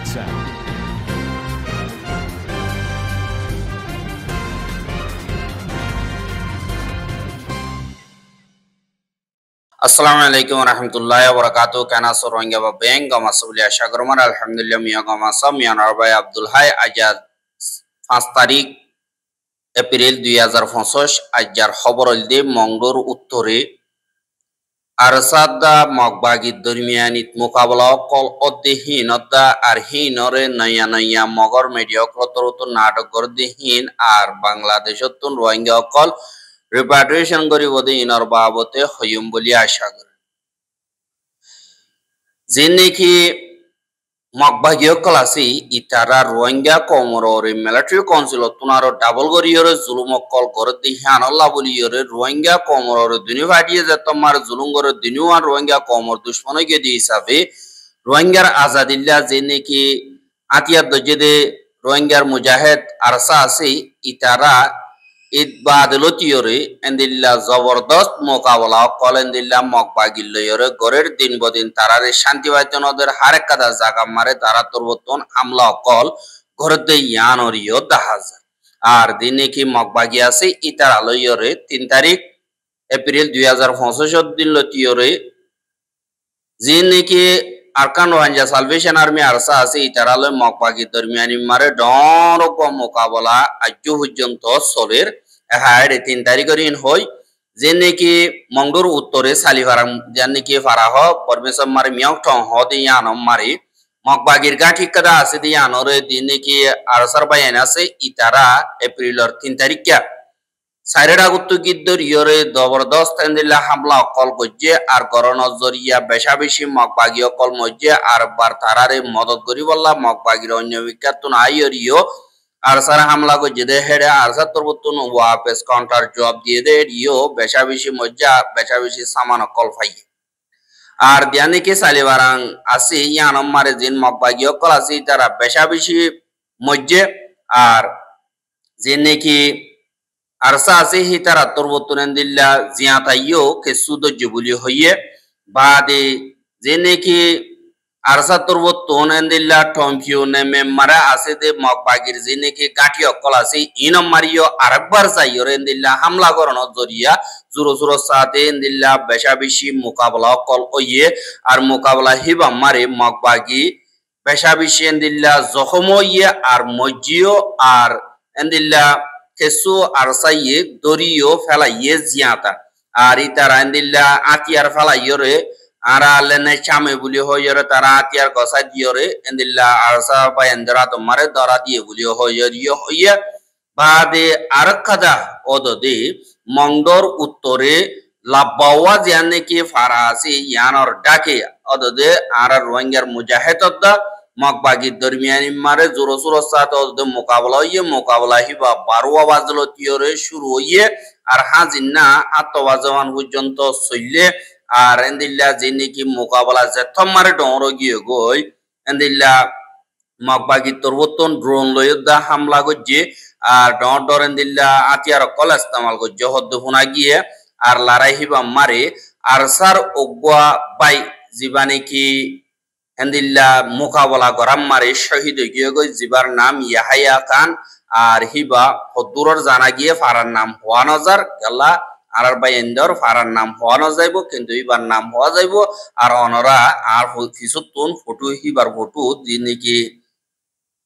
sound. Assalamualaikum warahmatullahi wabarakatuh. Kana Rohingya ba beng gama subli ashagromar alhamdulillah miya gama sam miya narbai Abdul Hai ajad 5 তারিখ April 2025 আজকের খবর হইতে মংডোর উত্তরে আরসাদা মগবাগি দরমিয়ানিত মোকাবেলা call অদ্দেহীনতা আর হীনরে নয়া নয়া মগর মিডিয়া ক্রতরত নাটক গরদেহীন আর বাংলাদেশত রোহিঙ্গা কল রিপাট্রিয়েশন গরিবদে ইনর বাবতে হইম বলি আশা করে যে নাকি মগবাগীয় ক্লাসি ইতারা রোহিঙ্গা কমররে মিলিটারি কাউন্সিল তুনারো ডাবল গরিয়রে জুলুম কল করে দিহান আল্লাহ বলিয়রে রোহিঙ্গা কমররে দুনি ফাটিয়ে যে তোমার জুলুম করে দিনুয়ান রোহিঙ্গা কমর দুশ্মনকে দি হিসাবে রোহিঙ্গার আজাদিল্লা যে নাকি আতিয়ার দজেদে রোহিঙ্গার মুজাহিদ আরসা আছে ইতারা ঈদ বাদলতিয়রে এন্দিল্লা জবরদস্ত মোকাবেলা কল এন্দিল্লা মগবাগিল্লয়রে গরের দিন বদিন তারারে শান্তি বাদ্যনদের হারেক কাদা জাগা মারে তারা তরবতন হামলা কল ঘরতে ইয়ানরিও দাহাজ আর দিনে কি মগবাগি আছে ইতার আলয়রে 3 তারিখ এপ্রিল 2025 দিন লতিয়রে যে নাকি Arakan Rohingya Salvation Army ARSA আছে ইতার আলয় মগবাগি দরমিয়ানি মারে ডরক মোকাবেলা আজ পর্যন্ত চলের এহাড়ে 3 তারিখের ইন হই যে নাকি মংডোর উত্তরে সালিভারাম যান নাকি ফারাহ পরমেশ্বর মারে মিয়াক টং হদে ইয়ানম মারে মগবাগির গা ঠিক কাদা আছে দি ইয়ানরে দিন নাকি আরসার বাইন আছে ইতারা এপ্রিলের 3 তারিখা সাইরেডা গুত্তু গিদ্দর ইয়রে জবরদস্ত এন্দিল্লা হামলা কল গজ্জে আর গরন জরিয়া বেশা বেশি মগবাগি কল মজ্জে আর বার তারারে মদত করি বললা মগবাগির অন্য বিখ্যাত আইয়রিও আর সারা হামলা গজ্জে দে হেডে আর সার তরবতুন ওয়াপেস কাউন্টার জবাব দিয়ে দে ইয়ো বেশা বেশি মজ্জা বেশা বেশি সামান কল ফাই আর দিয়ানি কে সালিবারাং আসি ইয়ানম মারে জিন মগবাগি কল আসি তারা বেশা বেশি মজ্জে আর যে নাকি আরসা আছে হি তারা তরবতুন দিল্লা জিয়াতাইও কে সুদজ্জ বলি হইয়ে বাদে যে নাকি আরসা তরবতুন দিল্লা টমফিও নেমে মারা আছে দে মগবাগির যে নাকি গাঠি অকল আছে ইনম মারিও আরেকবার যাইও দিল্লা হামলা করন জরিয়া জুরো জুরো সাথে দিল্লা বেশা বেশি মোকাবেলা কল হইয়ে আর মোকাবেলা হিবা মারে মগবাগি বেশা বেশি দিল্লা জখম হইয়ে আর মজ্জিও আর দিল্লা কেসু আরসাইয়ে দরিও ফেলাইয়ে জিয়াতা আর ইতারা এন্দিল্লা আতিয়ার ফেলাইয়রে আরা লেনে চামে বলি হইয়রে তারা আতিয়ার গসা দিয়রে এন্দিল্লা আরসা বা এন্দ্রা তোমারে দরা দিয়ে বলি হইয়রিও হইয়ে বাদে আরকাদা ওদদে মংডোর উত্তরে লাব্বাওয়া জিয়ানে কি ফারাসি ইয়ানর ডাকে ওদদে আর রোহিঙ্গার মুজাহিদদ্দা মগবাগি দরমিয়ানি মারে জোরো জোরো সাথে ওদের মোকাবেলা হইয়ে মোকাবেলা হিবা 12 বাজলো তিয়রে শুরু হইয়ে আর হাজিনা আত্মবাজওয়ান পর্যন্ত চললে আর এন্দিল্লা যে নাকি মোকাবেলা যেথম মারে ডর গিয়ে গই এন্দিল্লা মগবাগি তরবতন ড্রোন লয়দা হামলা গজ্জে আর ডর ডর এন্দিল্লা আতিয়ার কল ইস্তেমাল গজ্জে হদ্দ হুনা গিয়ে আর লড়াই হিবা মারে আর সার ওগবা বাই জীবানে কি এন্দিল্লা মোকাবেলা গরাম মারে শহীদ হয়ে গই জিবার নাম ইয়াহাইয়া খান আর হিবা হদ্দুরর জানা গিয়ে ফারার নাম হওয়া নজার গেলা আর বাই এন্দর ফারার নাম হওয়া ন যাইব কিন্তু ইবার নাম হওয়া যাইব আর অনরা আর ফিসুতুন ফটো হিবার ফটো যে নাকি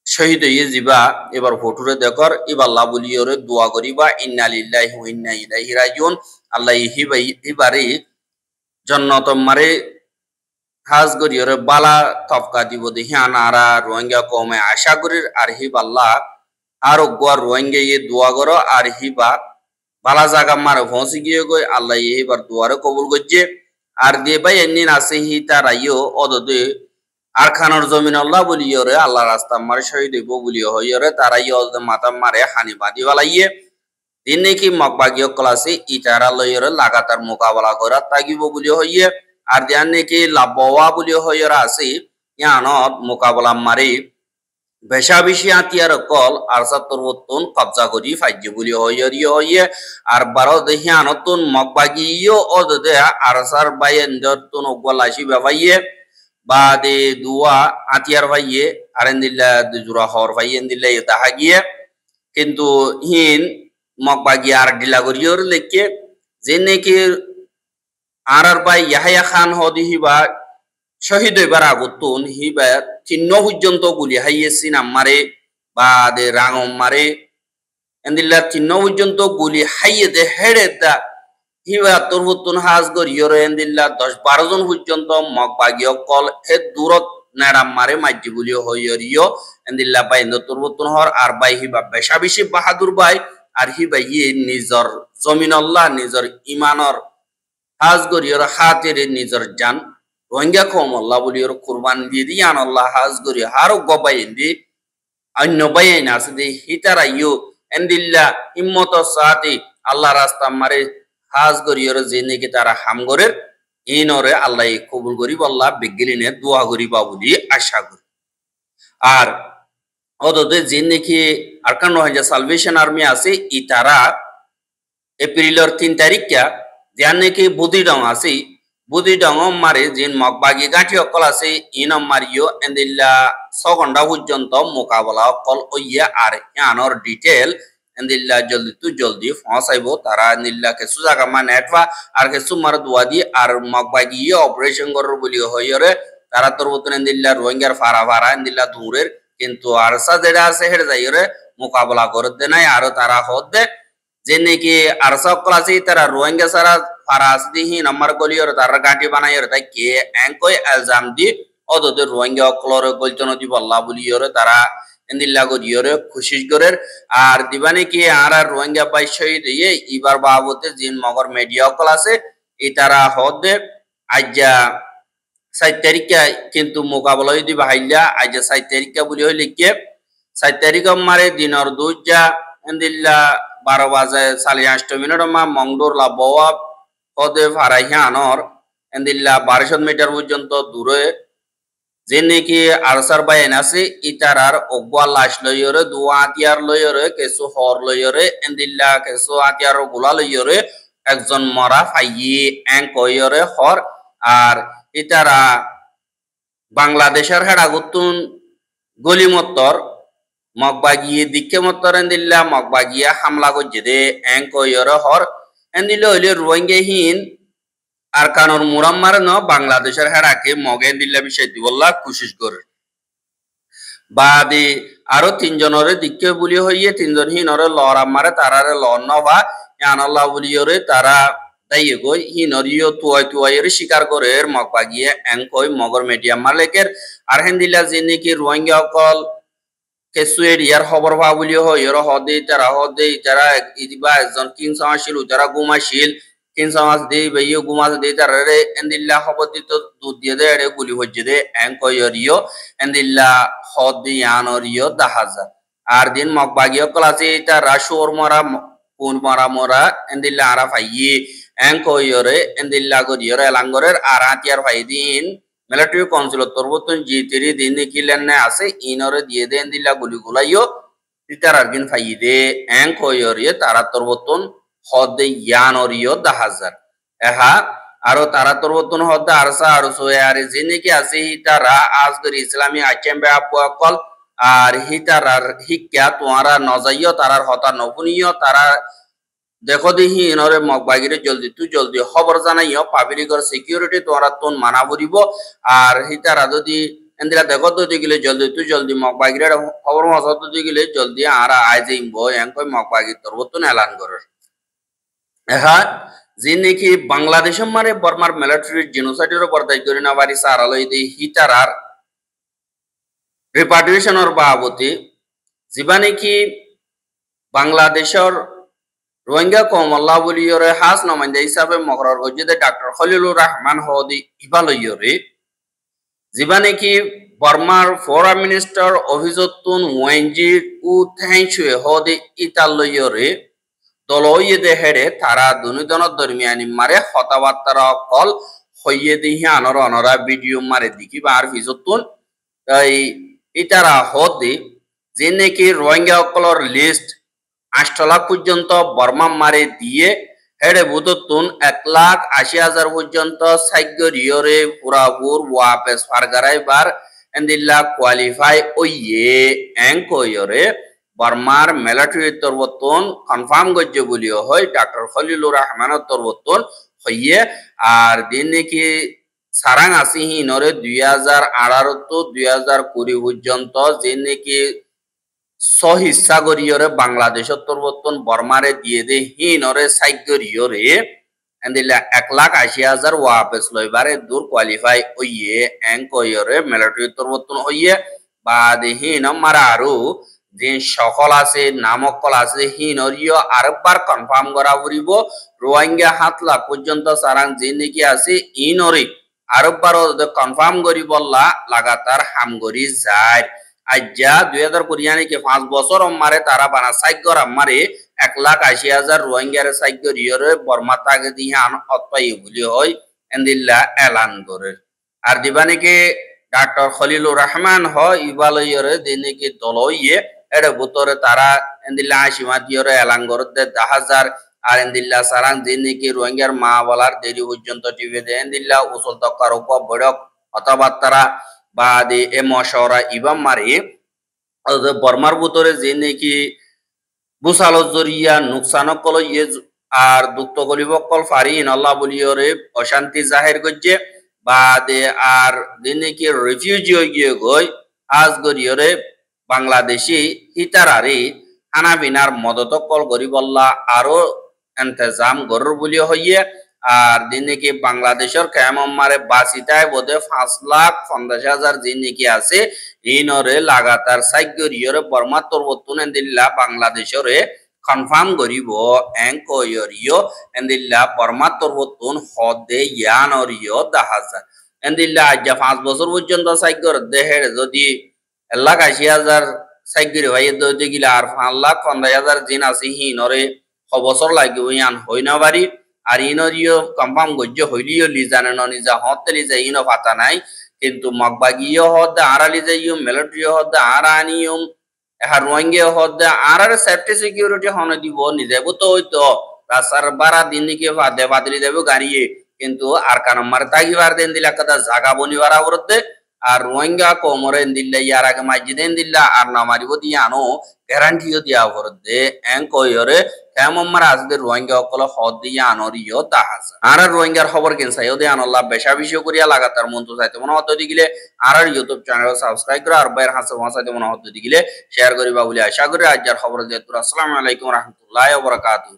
শহীদ হয়ে যাবা এবার ফটোরে দেখর ইবাল্লা বলিওরে দোয়া করিবা ইন্না লিল্লাহি ওয়া ইন্না ইলাইহি রাজিউন আল্লাহ হিবারে জান্নাত মারে হাজ গরিয়রে বালা তফকা দিব দেহিয়ান আরা রোহিঙ্গা কমে আশা করির আর হিবাল্লা আর গোয়া রোহিঙ্গা ইয়ে দোয়া করো আর হিবা বালা জায়গা মারে পৌঁছে গিয়ে গই আল্লাহ এবার দোয়ারে কবুল করছে আর দিয়ে ভাই এমনি আছে হি তার আইও অদদে আর খানোর জমিন আল্লাহ বলিয়রে আল্লাহ রাস্তা মারে শহীদ হইব বলিও হইয়রে তারা ইয়ে মাথা মারে হানি বাদি বালাইয়ে দিন নাকি মগবাগীয় ক্লাসে ইটারা লইয়রে লাগাতার মোকাবেলা করা তাগিব বলিও হইয়ে আর দিয়ান নাকি লাব্বাওয়া বলিও হইয়রা আছে ইয়ানত মোকাবেলা মারে বেশা বেশি আতিয়ার কল আর সাতরবতুন কবজা করি ফাইজে বলি হইয়রিও হইয়ে আর 12 দেহিয়ানতুন মগবাগীও অদদে আর সার বাইয়েন্দতুন ওগলাশি বাবাইয়ে বাদে দুয়া আতিয়ার ভাইয়ে আর এন্দিল্লা দুজুরা হর ভাই এন্দিল্লা তাহা গিয়ে কিন্তু হিন মকবাগি আর ডিলা করিয়র লেখকে যে নাকি আর ভাই ইয়াহিয়া খান হদি হিবা শহীদ হইবার আগুতুন হিবা চিহ্ন পর্যন্ত গুলি হাইয়েছি নাম্মারে বা দে রাঙম মারে এন্দিল্লা চিহ্ন পর্যন্ত গুলি হাইয়ে দে হেড়ে দা হিবা তরবুতুন হাজ গরিয়র এন্দিল্লা 10-12 জন পর্যন্ত মকবাগি অকল হে দূরত নাড়াম মারে মাঝি গুলি হইয়রিও এন্দিল্লা বাই তরবুতুন হর আর বাই হিবা বেশা বেশি বাহাদুর বাই আর হিবা ইয়ে নিজর জমিন আল্লাহ নিজর ইমানর হাজ গরিয়র হাতের নিজর জান রোহিঙ্গা কম আল্লাহ বলিয়র কুরবান দিয়ে দি আন আল্লাহ হাজ গরি হারো গবাই দি অন্য বাইন আছে দি হিতারা ইউ এন্দিল্লা হিম্মত সাথে আল্লাহ রাস্তা মারে হাজ গরিয়র যে নাকি তারা হাম গরের ইনরে আল্লাহ কবুল করিব আল্লাহ বিজ্ঞানীনে দোয়া করিবা বলি আশা করি আর অদতে যে নাকি আরকান রোহিঙ্গা সালভেশন আর্মি আছে ই তারা এপ্রিলের 3 তারিখা যার নাকি বুদিডং আছে বুদিডং মারে যে মকবাগি গাঁঠি অকল আছে ইনম মারিও এন্দিল্লা 6 ঘন্টা পর্যন্ত মোকাবেলা অকল ওইয়া আর ইয়ানোর ডিটেল এন্দিল্লা জলদি পৌঁছাইব তারা নিল্লা কিছু জায়গা মা নেটওয়া আর কিছু মার দোয়া দি আর মকবাগি অপারেশন করার বলি হইরে তারা তোর মতন এন্দিল্লা রোহিঙ্গার ফারা এন্দিল্লা দূরের কিন্তু আর সা যেটা আছে হেরে যাইরে মোকাবেলা করতে নাই আর তারা হতে যে নাকি আর সকল আছে তারা রোহিঙ্গা সারা ফারাসদিহি নাম্বার গলিয়র তারা গাঁটি বানাইর তাই কে এঙ্কই এলজাম দি অদতে রোহিঙ্গা অকলর গলতন দি বল্লা বলিয়র তারা এন্দিল্লা গলিয়র খুশি করের আর দিবানি কি আর রোহিঙ্গা বাই শহীদ ইয়ে ইবার বাবতে জিন মগর মিডিয়া অকল আছে এই তারা হদে আজ্জা 7 তারিখে কিন্তু মোকাবেলা দি বাহাইলা আজ্জা 7 তারিখে বলি হইলে কে 7 তারিখ মারে দিনর দুজা এন্দিল্লা 12 বাজে 8:30 মা মংডোর লা বওয়া পদে ফারাইয়া আনর এন্দিল্লা 1200 মিটার পর্যন্ত দূরে যে নাকি আরসার বাইন আছে ইতারার অগবা লাশ লইয়রে দুয়া আতিয়ার লইয়রে কিছু হর লইয়রে এন্দিল্লা কিছু আতিয়ার গুলা লইয়রে একজন মরা ফাইয়ে এং কইয়রে হর আর ইতারা বাংলাদেশের হেডাগুতুন গলিমত্তর মকবাগিয়ে দিকে মত্তর এন্দিল্লা মকবাগিয়া হামলা করছে দে এং কইয়রে হর এন্দিল্লা হইলে রোহিঙ্গাহীন আর কানোর মুরাম্মার ন বাংলাদেশের হেডাকে মগে এন্দিল্লা বিষয় দিবল্লা কোশিশ করে বাদে আরো 3 জনরে দিকে বলি হইয়ে 3 জন হিনরে লরাম্মারে তারারে লন নবা ইয়ানাল্লাহ বলিয়রে তারা দাইয়ে গই হিনরিও তুয়াইরে শিকার করে মকবাগিয়ে এং কই মগর মিডিয়া মালিকের আর হেন্দিল্লা যে নাকি রোহিঙ্গা অকল কেসুয়ের ইয়ার খবর পা বলি হইর হদে তারা ইদিবা একজন কিং সমাজশীল তারা গুমাশীল কিং সমাজ দে বেইও গুমাস দে তারারে এন্দিল্লা খবর দিত দুধ দিয়ে দে এরে গুলি হজ্জে দে এং কইরিও এন্দিল্লা হদে ইয়ানরিও দাহাজা আর দিন মকবাগিও ক্লাসে তারা শোর মরা কোন মরা এন্দিল্লা আরা ফাইয়ে এং কইরে এন্দিল্লা গরিয়র এলাঙ্গরের আর আতিয়ার ফাই দিন মিলিটারি কাউন্সিল তরবতন জি 3 দিন কিলেন না আছে ইনরে দিয়ে দেন দিলা গুলি গুলাইও তিতার আরগিন ফাই দে এং কইরে তারা তরবতন হদে ইয়ানরিও 10000 এহা আরো তারা তরবতন হদে আরসা আর সোয়ে আর জিনে কি আছে তারা আজগর ইসলামী আচেমবে আপু কল আর হিতারার হিক্কা তোয়ারা নজাইও তারার হতা নবুনিও তারা দেখো দিহি ইনরে মকবাগিরে জলদি খবর জানাইও পাবলিকর সিকিউরিটি তোরা তোন মানা বরিব আর হিতারা যদি এন্দিরা দেখো তো গেলে জলদি মকবাগিরে খবর মসত গেলে জলদি আরা আই যাইব এঙ্কই মকবাগি তরবতন এলান করে এহা যে নাকি বাংলাদেশের মারে বর্মার মিলিটারি জেনোসাইডের বর্দাই করে না বাড়ি সারালই দি হিতারার রিপার্টিশনের বাবতে যিবা নাকি বাংলাদেশের রোহিঙ্গা কম আল্লাহ বলিয়রে হাস নমাইন্দা হিসাবে মকরার গজ্জিদে ডাক্তার খলিলুর রহমান হদি ইবালইয়রে যিবা নাকি বর্মার ফরেন মিনিস্টার অভিযত্তুন ওয়েনজি উ থেংশুয়ে হদি ইতালইয়রে দলইয়ে হেড়ে তারা দুনিদনের দরমিয়ানি মারে হতাবার্তার কল হইয়ে দিহি আনর অনরা ভিডিও মারে দেখি বা আর ভিজতুন এই ইতারা হদি যে নাকি রোহিঙ্গা অকলর লিস্ট 8 লাখ পর্যন্ত বর্মা মারে দিয়ে হেডে বুততুন 1,80,000 পর্যন্ত সাইগরিয়রে পুরাপুর ওয়াপেস ফারগারাইবার endilla qualify oye enkoyore Burmar military torbotton confirm gojje bolio hoy Dr. Khalilur Rahman torbotton hoye আর দিন নাকি সারাং আসি হিনরে 2018 তো 2020 পর্যন্ত যে নাকি সহিচ্ছা গরিয়রে বাংলাদেশ তোরবর্তন বর্মারে দিয়ে দে হিনরে সাইগরিয়রে এন্দিলা 1,80,000 ওয়াপেস লইবারে দূর কোয়ালিফাই হইয়ে এঙ্কয়রে মিলিটারি তোরবর্তন হইয়ে বা দে হিন মারা আরো যে সকল আছে নামকল আছে হিনরিও আরেকবার কনফার্ম করা পড়িব রোহিঙ্গা 7 লাখ পর্যন্ত সারাং যে নাকি আছে ইনরে আরেকবার কনফার্ম করি বললা লাগাতার হামগরি যায় আজ্জা 2020 নাকি 5 বছর মারে তারা বানা সাইগর আমারে 1,80,000 রোহিঙ্গার সাইগর ইয়রে বর্মা তাকে দিহান অতপাই বলি হয় এন্দিল্লা এলান করে আর দিবানিকে ডাক্তার খলিলুর রহমান হয় ইবালয়রে দিনকে দলইয়ে এর ভিতরে তারা এন্দিল্লা আশিমাতিয়রে এলান করে 10,000 আর এন্দিল্লা সারাং দিনকে রোহিঙ্গার মা বলার দেরি পর্যন্ত টিভি দে এন্দিল্লা উসল তকার উপর বড়ক অথবা তারা বা দে এ মশরা ইবাম মারি বর্মার ভিতরে যে নাকি বুসালো জরিয়া নুকসান কল ইয়ে আর দুঃখ গলিব কল ফারিন আল্লাহ বলিয়রে অশান্তি জাহির করছে বা দে আর যে নাকি রিফিউজি গিয়ে গই আজ গরিয়রে বাংলাদেশি হিতারারি খানা বিনার মদত কল গরিবল্লা আরো ইন্তজাম গরুর বলি হইয়ে আর দিন নাকি বাংলাদেশের কেমন মারে বাসিতায় বোধে 5,50,000 দিন নাকি আছে ইনরে লাগাতার সাইগরিয়রে বর্মা তোরবর্তন এন্দিল্লা বাংলাদেশরে কনফার্ম করিব এঙ্কয়রিও এন্দিল্লা বর্মা তোরবর্তন হদে ইয়ানরিও 10,000 এন্দিল্লা আজ 5 বছর পর্যন্ত সাইগর দেহের যদি 1,80,000 সাইগরি ভাই দইতে গিলা আর 5,50,000 জিন আছে হিনরে বছর লাগিব ইয়ান হই না বাড়ি আর ইনরিও কনফার্ম গজ্য হইলিও লিজানে ননিজা হতে লিজা ইনো পাতা নাই কিন্তু মগবাগিও হদ আরালি যাইও মিলিটারি হদ আরানিয়ম এহা রোহিঙ্গা হদ আরার সেফটি সিকিউরিটি হনে দিব নিজেবো তো হইতো রাসার বারা দিন কি ফাদে বাদলি দেব গাড়িয়ে কিন্তু আর কানমার তাগিবার দেন দিলা কথা জাগা বনিবার আবরতে আর রোহিঙ্গা কোমরে দিল্লা ইয়ার আগে মাইজিদেন দিল্লা আর নামারিব দিয়ানো গ্যারান্টিও দিয়া ভরদে এঙ্কয়রে কেমন মার আজকে রোহিঙ্গা অকল হদ দিয়া আনরিও 10,000 আর রোহিঙ্গার খবর কিনসাইও দে আনল্লাহ বেশা বিষয় করিয়া লাগাতার মন তো চাইতে মনে হতো দিগিলে আর ইউটিউব চ্যানেল সাবস্ক্রাইব করে আর বাইর হাসে ভাষাতে মনে হতো দিগিলে শেয়ার করিবা বলে আশা করি আজকের খবর দিয়ে আসসালামু আলাইকুম রাহমাতুল্লাহি ওয়া বারাকাতুহু।